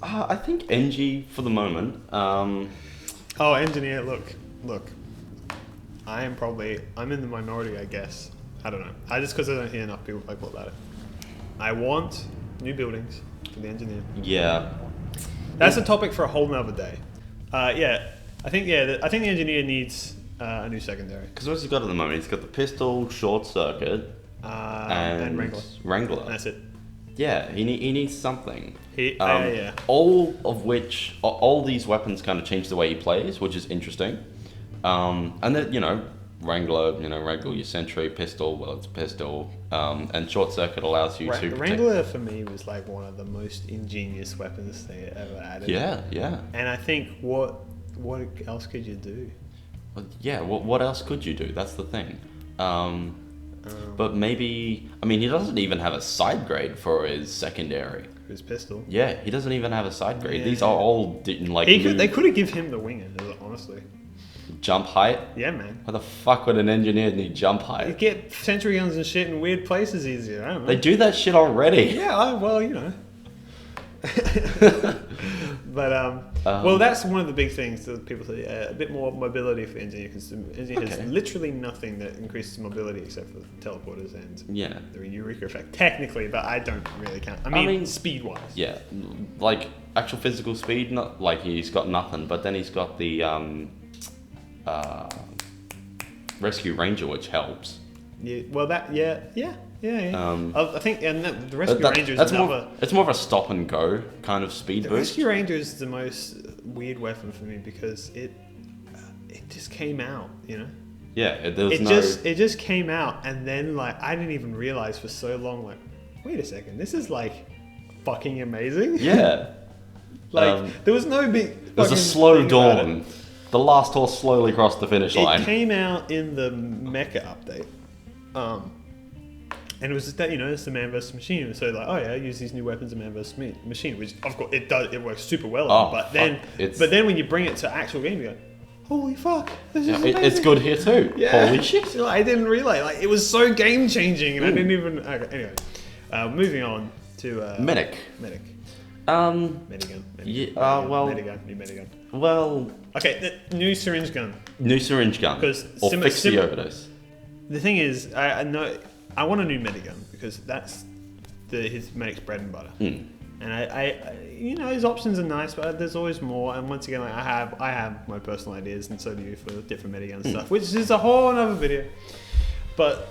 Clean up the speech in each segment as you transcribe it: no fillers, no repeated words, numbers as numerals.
I think NG for the moment. Oh, engineer, look. I'm in the minority, I guess. I don't know. Because I don't hear enough people vocal about it. I want new buildings for the engineer. Yeah. That's a topic for a whole nother day. I think the engineer needs a new secondary. Because what's he got at the moment? He's got the pistol, short circuit, and Wrangler. And that's it. Yeah, he needs something. Yeah. All these weapons kind of change the way he plays, which is interesting. And then, Wrangler your sentry, pistol, well, it's a pistol. And short circuit allows you to... Wrangler, for me, was like one of the most ingenious weapons they ever added. Yeah. And I think, what else could you do? Well, yeah, what else could you do? That's the thing. But maybe... I mean, he doesn't even have a side grade for his secondary. His pistol. Yeah, he doesn't even have a side grade. Yeah. These are all They could have given him the winger, honestly. Jump height? Yeah, man. Why the fuck would an engineer need jump You height? get sentry guns and shit in weird places easier. I don't know. They do that shit already. Yeah, But that's one of the big things that people say. A bit more mobility for engineer, because engineer has literally nothing that increases mobility except for teleporters and the Eureka effect. Technically, but I don't really count. I mean speed wise. Yeah, like actual physical speed. Not like he's got nothing, but then he's got the Rescue Ranger, which helps. Yeah. Well, yeah. I think the Rescue Ranger is it's more of a stop and go kind of speed boost. The Rescue Ranger is the most weird weapon for me because it just came out, Yeah, it just came out, and then I didn't even realize for so long. Wait a second, this is fucking amazing. Yeah, there was no big. There's a slow dawn. The last horse slowly crossed the finish line. It came out in the Mecha update. And it was just that, it's the man versus machine. So use these new weapons of man versus machine, which of course it works super well. But then when you bring it to actual game, you go, holy fuck, this is amazing. It's good here too. Yeah. Holy shit! So, I didn't realize it was so game changing, and I didn't even. Okay, anyway, moving on to medic. Medigun. New Medigun. Well. Okay, the new syringe gun. Because fix the overdose. The thing is, I know. I want a new medigun because that's his medic's bread and butter. And I his options are nice, but there's always more. And once again, I have my personal ideas, and so do you for different medigun stuff, which is a whole other video. But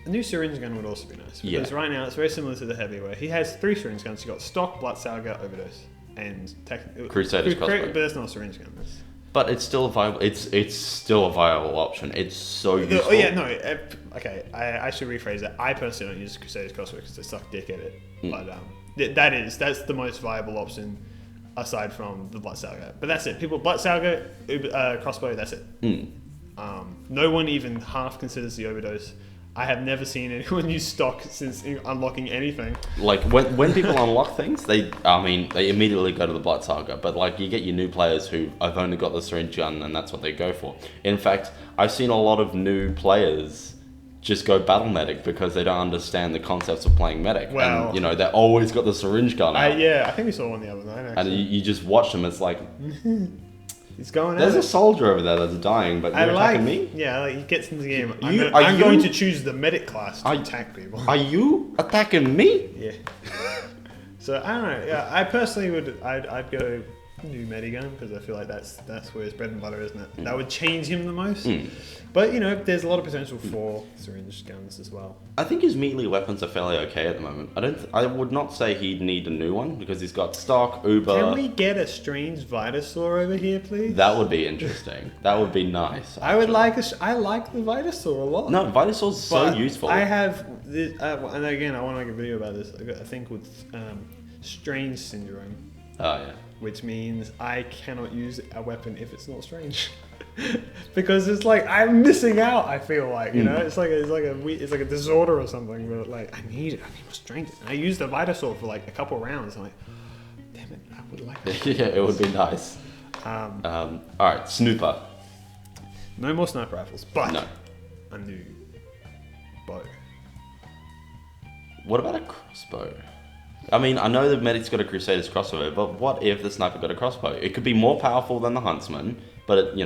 a new syringe gun would also be nice because right now it's very similar to the heavy, where he has 3 syringe guns. You got stock, Bloodsaga, overdose, and Crusader's crossbow. But that's not a syringe gun. But it's still viable. It's still a viable option. It's so useful. Okay. I should rephrase that. I personally don't use Crusader's crossbow because they suck dick at it. But that's the most viable option aside from the Bloodsaga. But that's it. People Bloodsaga, crossbow. That's it. No one even half considers the overdose. I have never seen anyone use stock since unlocking anything. When people unlock things, they immediately go to the Bloodsaga. But you get your new players who have only got the syringe gun, and that's what they go for. In fact, I've seen a lot of new players just go battle medic because they don't understand the concepts of playing medic. Wow. And they always got the syringe gun out. I think we saw one the other night. Actually. And you just watch them. It's like. He's going. There's a soldier over there that's dying, but you're attacking me? Yeah, he gets into the game. I'm going to choose the medic class to attack people. Are you attacking me? Yeah. So I don't know. Yeah, I personally I'd go new medigun because I feel like that's where his bread and butter, isn't it? That would change him the most. But there's a lot of potential for syringe guns as well. I think his melee weapons are fairly okay at the moment. I would not say he'd need a new one because he's got stock, Uber. Can we get a strange Vitasaur over here, please? That would be interesting. That would be nice. I like the Vitasaur a lot. No, Vitasaur's so useful. I have this, and again, I want to make a video about this. I got a thing with strange syndrome. Oh yeah. Which means I cannot use a weapon if it's not strange. Because it's I'm missing out. I feel it's like a disorder or something. But I need more strength. And I used the Vitasaur for a couple rounds. I'm like, damn it, I would like that. Yeah, it would be nice. All right, Snooper. No more sniper rifles, but a new bow. What about a crossbow? I mean, I know the medic's got a Crusader's crossbow, but what if the sniper got a crossbow? It could be more powerful than the huntsman, but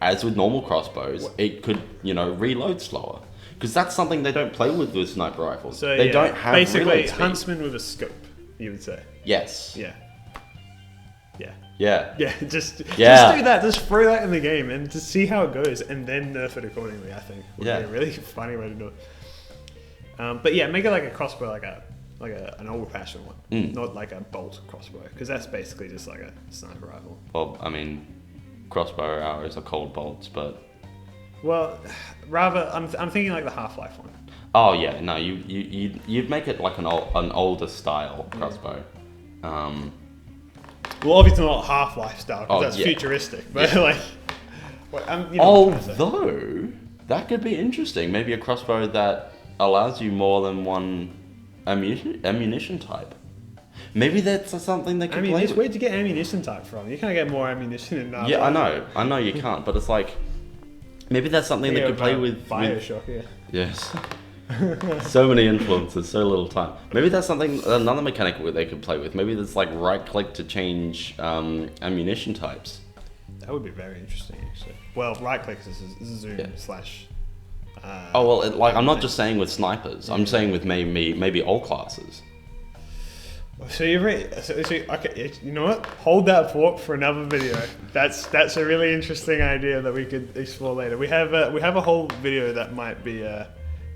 as with normal crossbows, it could reload slower. Because that's something they don't play with sniper rifles. So they don't have basically reload speed. huntsman with a scope, you would say. Yes. Yeah. Yeah. Yeah. Yeah, just do that. Just throw that in the game and just see how it goes, and then nerf it accordingly. I think would be a really funny way to do it. But yeah, make it like a crossbow, like an old-fashioned one, not like a bolt crossbow, because that's basically just like a sniper rifle. Well, I mean, crossbow arrows are called bolts, but. Well, rather, I'm thinking like the Half-Life one. Oh yeah, no, you'd make it like an older style crossbow. Well, obviously not Half-Life style, because that's futuristic. But although that could be interesting. Maybe a crossbow that allows you more than one ammunition type. Maybe that's something they can play with. Where'd you get ammunition type from? You can't get more ammunition in that. Yeah, I know you can't, but it's like maybe that's something they could play with. Bioshock, yeah. Yes. So many influences, so little time. Maybe that's another mechanic they could play with. Maybe there's like right click to change ammunition types. That would be very interesting, actually. Well, right click is zoom slash. I'm not just saying with snipers. I'm saying with maybe all classes. So you're right. So, okay, you know what? Hold that thought for another video. That's a really interesting idea that we could explore later. We have a whole video that might be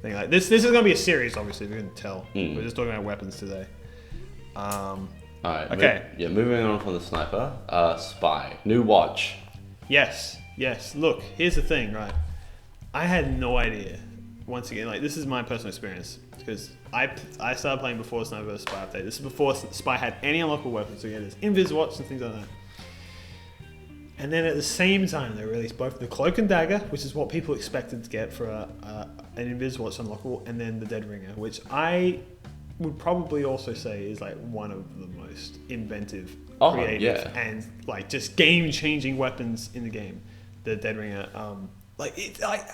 thing like this. This is going to be a series, obviously. We can tell. We're just talking about weapons today. All right. Okay. Moving on from the sniper. Spy. New watch. Yes. Look, here's the thing, right? I had no idea. Once again, like this is my personal experience because I started playing before Sniper Spy update. This is before Spy had any unlockable weapons. So yeah, there's Invis watch and things like that. And then at the same time, they released both the Cloak and Dagger, which is what people expected to get for an Invis watch unlockable, and then the Dead Ringer, which I would probably also say is like one of the most inventive, creative, and like just game-changing weapons in the game. The Dead Ringer.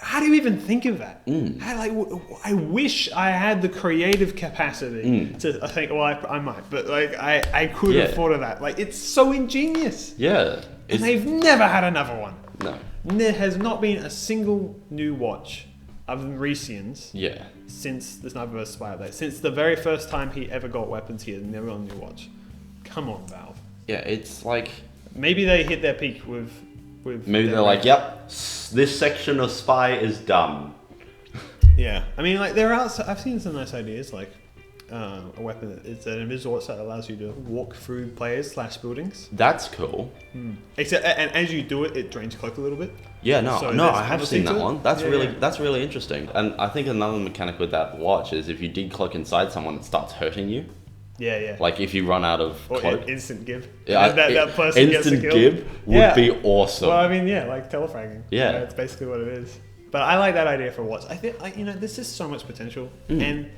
How do you even think of that? I wish I had the creative capacity to think. Well, I might, but like I could have thought of that. Like it's so ingenious. Yeah, and they've never had another one. No, there has not been a single new watch other than Recian's. Yeah, since the Sniper vs Spy update, since the very first time he ever got weapons, he had never got a new watch. Come on, Valve. Yeah, it's like maybe they hit their peak with. Maybe they're like, yep, this section of Spy is done. Yeah, I mean, like I've seen some nice ideas, like a weapon. It's an invisible watch that allows you to walk through players / buildings. That's cool. Except, and as you do it, it drains cloak a little bit. Yeah, I have seen that one. That's really interesting. And I think another mechanic with that watch is if you dig cloak inside someone, it starts hurting you. Yeah. Like if you run out of cloak. Instant give. Yeah, that person gets a kill. Instant give would be awesome. Well, I mean, like telefragging. Yeah. That's basically what it is. But I like that idea for a watch. I think, there's just so much potential. And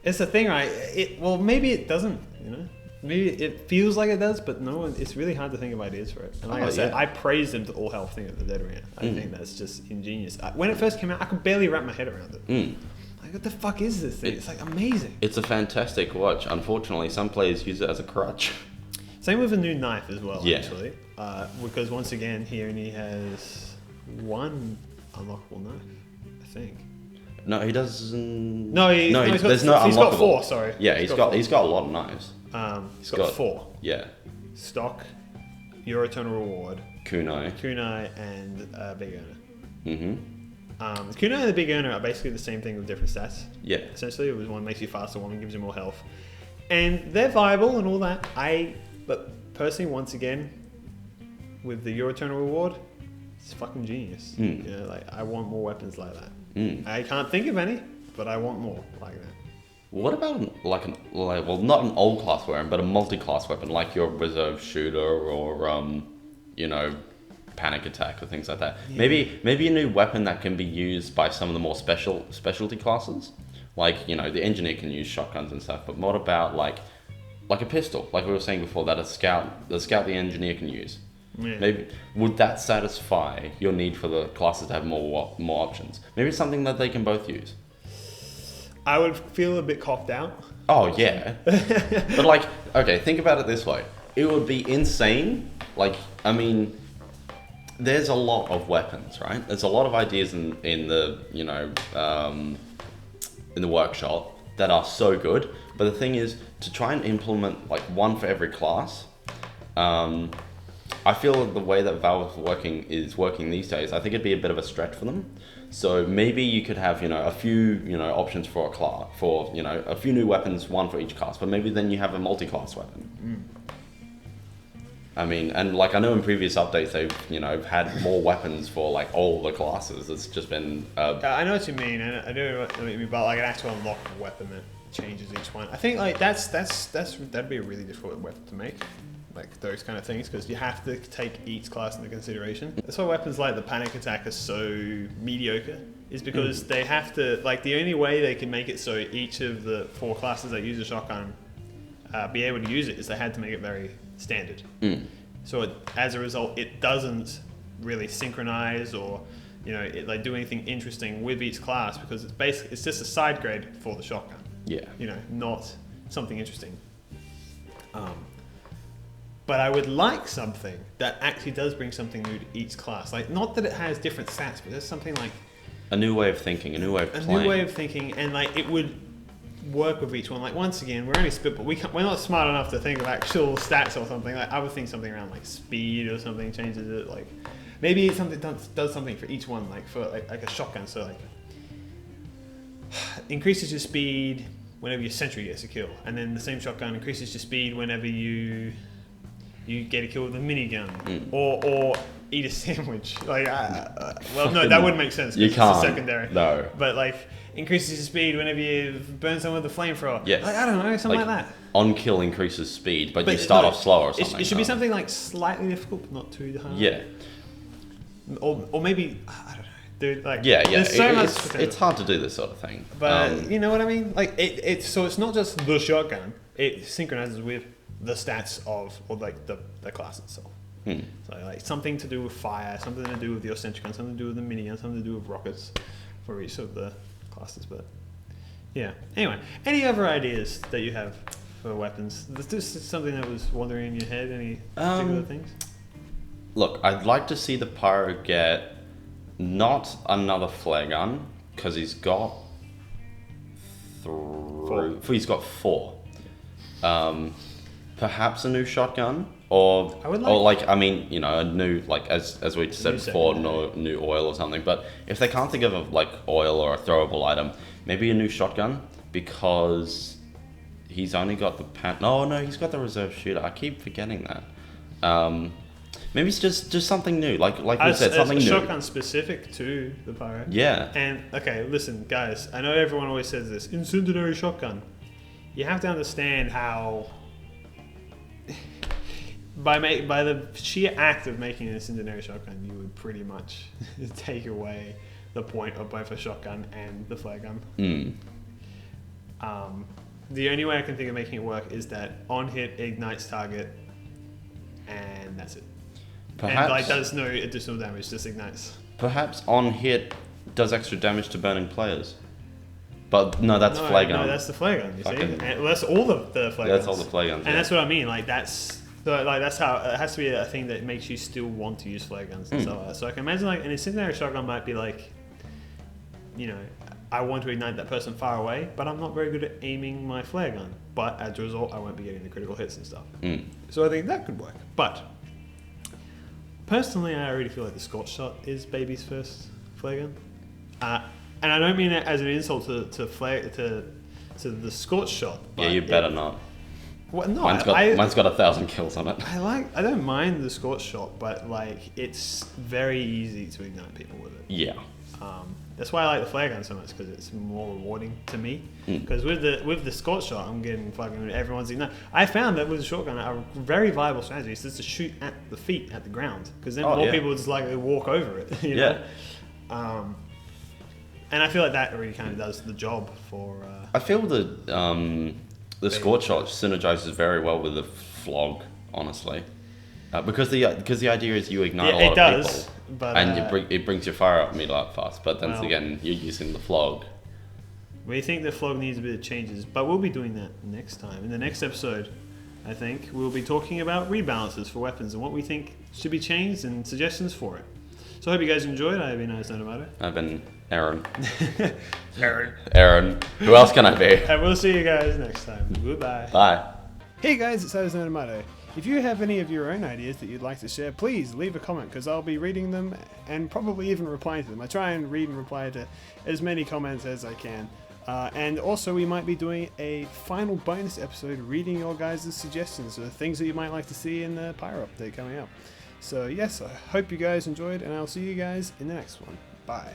it's the thing, right? Maybe it doesn't, Maybe it feels like it does, but it's really hard to think of ideas for it. And like I said, I praise them to all health thing at the Dead Ringer. I think that's just ingenious. When it first came out, I could barely wrap my head around it. Like, what the fuck is this thing? It's like amazing. It's a fantastic watch. Unfortunately, some players use it as a crutch. Same with a new knife as well, actually. Because once again, he only has one unlockable knife, I think. No, he doesn't. He's got 4. Sorry. Yeah, he's got a lot of knives. He's got 4. Yeah. Stock, Your Eternal Reward, Kunai, and Big Earner. Mm-hmm. Kunai and the Big Earner are basically the same thing with different stats. Yeah. Essentially, it was one makes you faster, one gives you more health, and they're viable and all that. But personally, once again, with the Your Eternal Reward, it's fucking genius. I want more weapons like that. I can't think of any, but I want more like that. What about not an old class weapon, but a multi-class weapon like your reserve shooter or panic attack or things like that? Maybe a new weapon that can be used by some of the more specialty classes, like the engineer can use shotguns and stuff. But what about like a pistol, like we were saying before, that the engineer can use? Maybe would that satisfy your need for the classes to have more options? Maybe it's something that they can both use. I would feel a bit copped out. Oh yeah, but like, okay, think about it this way: it would be insane. Like, I mean, there's a lot of weapons, right? There's a lot of ideas in the in the workshop that are so good. But the thing is, to try and implement like one for every class, I feel that the way that Valve is working these days, I think it'd be a bit of a stretch for them. So maybe you could have, a few, options for a class, for, a few new weapons, one for each class, but maybe then you have a multi-class weapon. I mean, and like I know in previous updates they've, had more weapons for like all the classes. It's just been. I know what you mean, and I do know what you mean, but like an actual unlock weapon that changes each one. I think like that'd be a really difficult weapon to make. Like those kind of things, because you have to take each class into consideration. That's why weapons like the panic attack are so mediocre, is because they have to, like, the only way they can make it so each of the 4 classes that use a shotgun be able to use it is they had to make it very standard. So as a result, it doesn't really synchronize or like do anything interesting with each class, because it's just a side grade for the shotgun. Yeah. Not something interesting. But I would like something that actually does bring something new to each class. Like, not that it has different stats, but there's something like a new way of thinking, a new way of playing. A new way of thinking, and like it would work with each one. Like, once again, we're only spitball. We're not smart enough to think of actual stats or something. Like, I would think something around like speed or something changes it. Like, maybe it's something does something for each one. Like for like a shotgun, so like increases your speed whenever your sentry gets a kill, and then the same shotgun increases your speed whenever you get a kill with a minigun, or eat a sandwich. Like, well, no, that wouldn't make sense. You can't. It's a secondary. No. But like, increases your speed whenever you burn someone with a flamethrower. Yeah. Like, I don't know, something like that. On kill increases speed, but you start off slower or something. It should be something like slightly difficult, but not too hard. Yeah. Or maybe, I don't know. Dude, like, yeah. There's so much it's hard to do this sort of thing. But you know what I mean? Like, so it's not just the shotgun. It synchronizes with the stats of, or like the class itself. So like something to do with fire, something to do with your sentry gun, something to do with the minigun, something to do with rockets for each of the classes. But yeah. Anyway, any other ideas that you have for weapons? This is something that was wandering in your head. Any particular things? Look, I'd like to see the Pyro get not another flare gun, because he's got he's got 4. Perhaps a new shotgun, or a new, like as we said before, new oil or something. But if they can't think of like oil or a throwable item, maybe a new shotgun, because he's only got the no, he's got the reserve shooter. I keep forgetting that. Maybe it's just something new, like we said, something new. Shotgun specific to the Pyro. Yeah. And okay, listen, guys. I know everyone always says this: incendiary shotgun. You have to understand how. By the sheer act of making an incendiary shotgun, you would pretty much take away the point of both a shotgun and the flare gun. The only way I can think of making it work is that on hit ignites target, and that's it. Perhaps, and like does no additional damage, just ignites. Perhaps on hit does extra damage to burning players. But no, that's flare gun. No, that's the flare gun. You see, and that's all the flare guns. That's all the flare guns. And that's what I mean. Like that's how it has to be a thing that makes you still want to use flare guns and stuff like that. So I can imagine like an incendiary shotgun might be like, I want to ignite that person far away, but I'm not very good at aiming my flare gun. But as a result, I won't be getting the critical hits and stuff. So I think that could work. But personally, I already feel like the Scorch Shot is baby's first flare gun. And I don't mean that as an insult to the Scorch Shot. Yeah, you better not. Well, no, mine's got 1,000 kills on it. I don't mind the Scorch Shot, but like it's very easy to ignite people with it. Yeah. That's why I like the flare gun so much, because it's more rewarding to me. Because with the Scorch Shot, I'm getting fucking everyone's ignited. I found that with the shotgun, a very viable strategy is just to shoot at the feet, at the ground, because then more people just like walk over it. You know? And I feel like that really kind of does the job for. I feel the Scorch Shot synergizes very well with the Flog, honestly, because the idea is you ignite a lot of people, but, and it brings your fire up meter up fast. But then again, you're using the Flog. We think the flog needs a bit of changes, but we'll be doing that next time. In the next episode, I think, we'll be talking about rebalances for weapons and what we think should be changed and suggestions for it. So I hope you guys enjoyed. I've been Ihasnotomato. I've been Erren. Erren. Who else can I be? And we'll see you guys next time. Goodbye. Bye. Hey guys, it's Ihasnotomato. If you have any of your own ideas that you'd like to share, please leave a comment because I'll be reading them and probably even replying to them. I try and read and reply to as many comments as I can. And also we might be doing a final bonus episode reading your guys' suggestions or things that you might like to see in the Pyro update coming up. So yes, I hope you guys enjoyed and I'll see you guys in the next one. Bye.